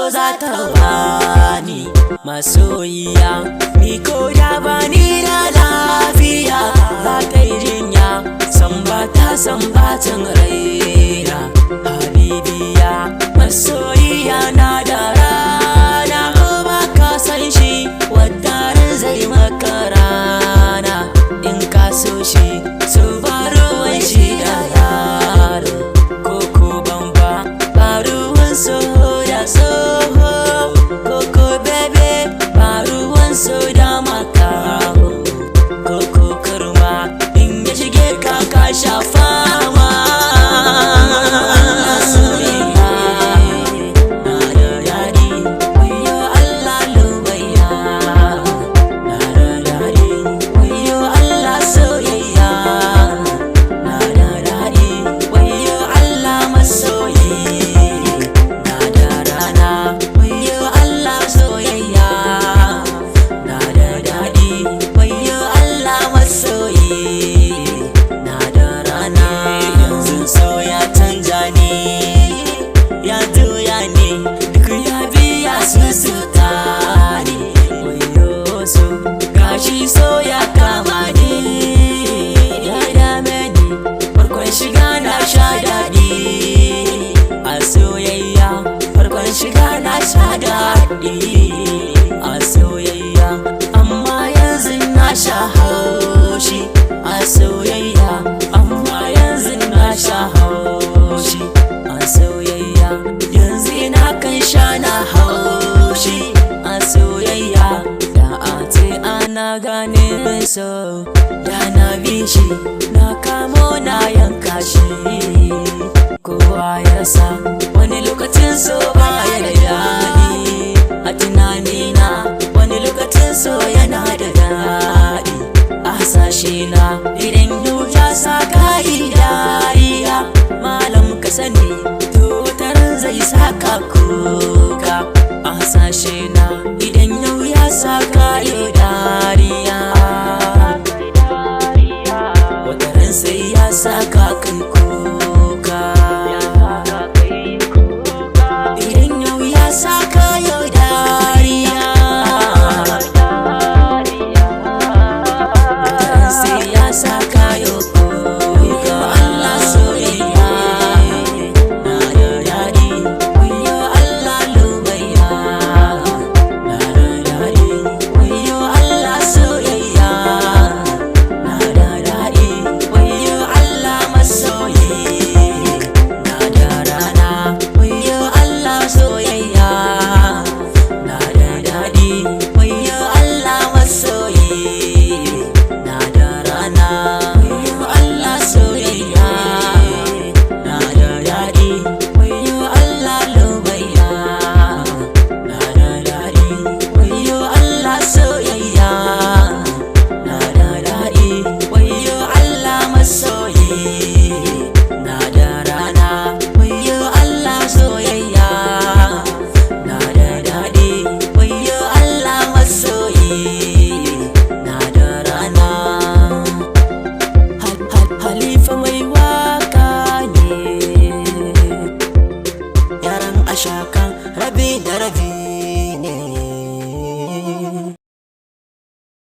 so za ta bani masoyiya, ni ko da bani da lafiya za ta yi jinya, san ba ta san bacin raina. Habibiya masoyiya na da rana, ko ba ka san shi wataran zai maka rana. In ka so shi so ba ruwan shi da yaro, koko bamba ba ruwan so da soho, koko bebe ba ruwan so da makaho, koko kurma in ya shige ka ka shafa ma. Gashi so ya kama ni, ya dame ni, farkon shiga na sha daɗi. A soyayya farkon shiga na sha daɗi. A soyayya amma yanzu na sha haushi. A soyayya amma yanzu na sha haushi. A soyayya yanzu ina kan sha na haushi. A soyayya na gane so da na bi shi, na kamo na yanka shi. Kowa ya sa wani lokacin so baya da daɗi, a tunanina wani lokacin so yana da daɗi. A hasashe na idan yau ya sa ka yi dariya, malam ka sani to wataran zai saka kuka. A hasashe na idan yau ya sa ka yi dariya, wataran sai ya saka kan